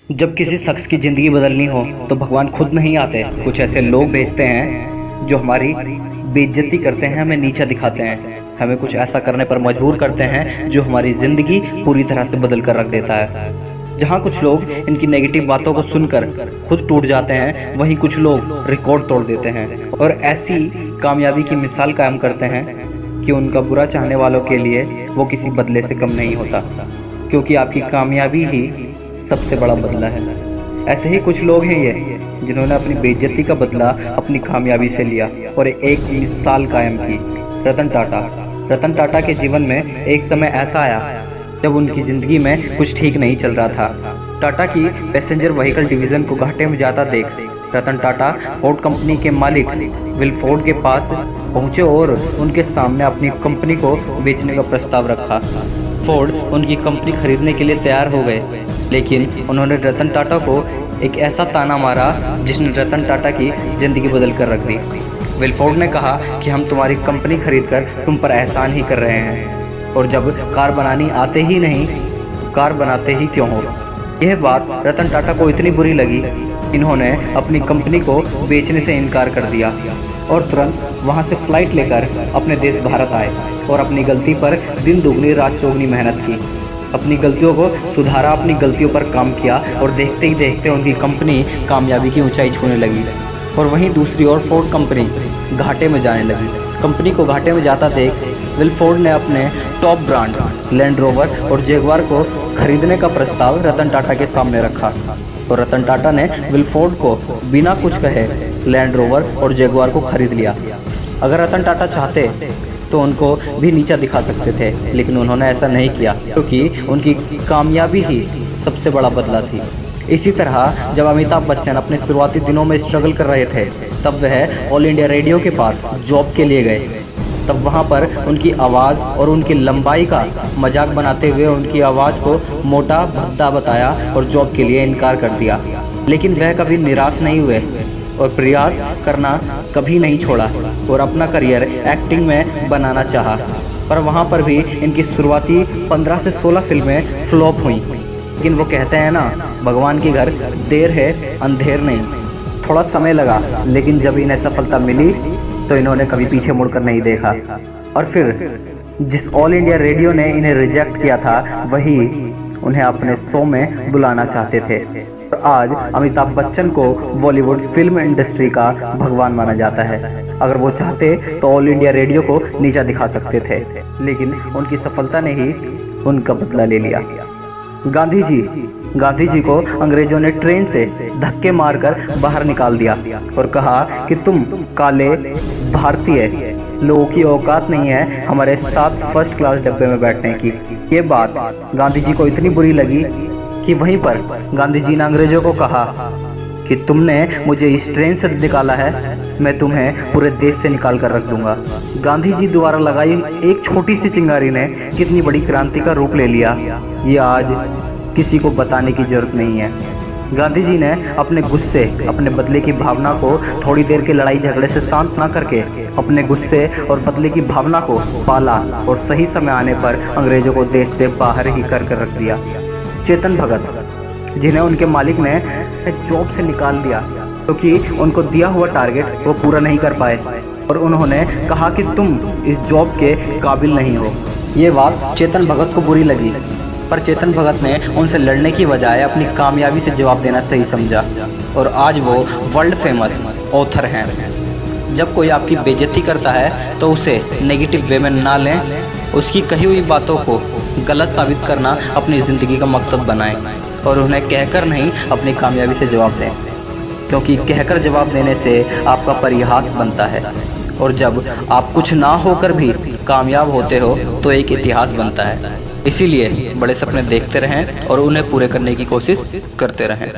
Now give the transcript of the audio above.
जब किसी शख्स की ज़िंदगी बदलनी हो तो भगवान खुद नहीं आते, कुछ ऐसे लोग भेजते हैं जो हमारी बेइज्जती करते हैं, हमें नीचा दिखाते हैं, हमें कुछ ऐसा करने पर मजबूर करते हैं जो हमारी ज़िंदगी पूरी तरह से बदल कर रख देता है। जहाँ कुछ लोग इनकी नेगेटिव बातों को सुनकर खुद टूट जाते हैं, वहीं कुछ लोग रिकॉर्ड तोड़ देते हैं और ऐसी कामयाबी की मिसाल कायम करते हैं कि उनका बुरा चाहने वालों के लिए वो किसी बदले से कम नहीं होता, क्योंकि आपकी कामयाबी ही सबसे बड़ा बदला है। ऐसे ही कुछ लोग हैं ये जिन्होंने अपनी बेइज्जती का बदला अपनी कामयाबी से लिया और एक मिसाल कायम की। रतन टाटा के जीवन में एक समय ऐसा आया जब उनकी ज़िंदगी में कुछ ठीक नहीं चल रहा था। टाटा की पैसेंजर व्हीकल डिवीज़न को घाटे में जाता देख रतन टाटा फोर्ड कंपनी के मालिक विलफोर्ड के पास पहुंचे और उनके सामने अपनी कंपनी को बेचने का प्रस्ताव रखा। फोर्ड उनकी कंपनी खरीदने के लिए तैयार हो गए, लेकिन उन्होंने रतन टाटा को एक ऐसा ताना मारा जिसने रतन टाटा की ज़िंदगी बदल कर रख दी। विलफोर्ड ने कहा कि हम तुम्हारी कंपनी खरीदकर तुम पर एहसान ही कर रहे हैं, और जब कार बनानी आते ही नहीं, कार बनाते ही क्यों हो। यह बात रतन टाटा को इतनी बुरी लगी, इन्होंने अपनी कंपनी को बेचने से इनकार कर दिया और तुरंत वहां से फ्लाइट लेकर अपने देश भारत आए और अपनी गलती पर दिन दुगनी रात चौगनी मेहनत की, अपनी गलतियों को सुधारा, अपनी गलतियों पर काम किया और देखते ही देखते उनकी कंपनी कामयाबी की ऊंचाई छूने लगी। और वहीं दूसरी ओर फोर्ड कंपनी घाटे में जाने लगी। कंपनी को घाटे में जाता देख विलफोर्ड ने अपने टॉप ब्रांड लैंड रोवर और जैगुआर को खरीदने का प्रस्ताव रतन टाटा के सामने रखा और रतन टाटा ने विलफोर्ड को बिना कुछ कहे लैंड रोवर और जैगुआर को खरीद लिया। अगर रतन टाटा चाहते तो उनको भी नीचा दिखा सकते थे, लेकिन उन्होंने ऐसा नहीं किया, क्योंकि उनकी कामयाबी ही सबसे बड़ा बदला थी। इसी तरह जब अमिताभ बच्चन अपने शुरुआती दिनों में स्ट्रगल कर रहे थे, तब वह ऑल इंडिया रेडियो के पास जॉब के लिए गए। तब वहां पर उनकी आवाज़ और उनकी लंबाई का मजाक बनाते हुए उनकी आवाज़ को मोटा भद्दा बताया और जॉब के लिए इनकार कर दिया। लेकिन वह कभी निराश नहीं हुए और प्रयास करना कभी नहीं छोड़ा और अपना करियर एक्टिंग में बनाना चाहा। पर वहाँ पर भी इनकी शुरुआती 15 से 16 फिल्में फ्लॉप हुई। लेकिन वो कहते हैं ना, भगवान के घर देर है अंधेर नहीं। थोड़ा समय लगा, लेकिन जब इन्हें सफलता मिली तो इन्होंने कभी पीछे मुड़कर नहीं देखा। और फिर जिस ऑल इंडिया रेडियो ने इन्हें रिजेक्ट किया था, वही उन्हें अपने शो में बुलाना चाहते थे। आज अमिताभ बच्चन को बॉलीवुड फिल्म इंडस्ट्री का भगवान माना जाता है। अगर वो चाहते तो ऑल इंडिया रेडियो को नीचा दिखा सकते थे, लेकिन उनकी सफलता ने ही उनका बदला ले लिया। गांधी जी को अंग्रेजों ने ट्रेन से धक्के मारकर बाहर निकाल दिया और कहा कि तुम काले भारतीय लोगों की औकात नहीं है हमारे साथ फर्स्ट क्लास डब्बे में बैठने की। ये बात गांधी जी को इतनी बुरी लगी कि वहीं पर गांधी जी ने अंग्रेजों को कहा कि तुमने मुझे इस ट्रेन से निकाला है, मैं तुम्हें पूरे देश से निकाल कर रख दूंगा। गांधी जी द्वारा लगाई एक छोटी सी चिंगारी ने कितनी बड़ी क्रांति का रूप ले लिया, ये आज किसी को बताने की जरूरत नहीं है। गांधी जी ने अपने गुस्से, अपने बदले की भावना को थोड़ी देर के लड़ाई झगड़े से शांत ना करके अपने गुस्से और बदले की भावना को पाला और सही समय आने पर अंग्रेजों को देश से बाहर ही कर रख दिया। चेतन भगत, जिन्हें उनके मालिक ने जॉब से निकाल दिया क्योंकि उनको दिया हुआ टारगेट वो पूरा नहीं कर पाए और उन्होंने कहा कि तुम इस जॉब के काबिल नहीं हो। ये बात चेतन भगत को बुरी लगी, पर चेतन भगत ने उनसे लड़ने की बजाय अपनी कामयाबी से जवाब देना सही समझा और आज वो वर्ल्ड फेमस ऑथर हैं। जब कोई आपकी बेइज्जती करता है तो उसे नेगेटिव वे में ना लें, उसकी कही हुई बातों को गलत साबित करना अपनी ज़िंदगी का मकसद बनाएं और उन्हें कहकर नहीं अपनी कामयाबी से जवाब दें, क्योंकि कहकर जवाब देने से आपका परिहास बनता है और जब आप कुछ ना होकर भी कामयाब होते हो तो एक इतिहास बनता है। इसीलिए बड़े सपने देखते रहें और उन्हें पूरे करने की कोशिश करते रहें।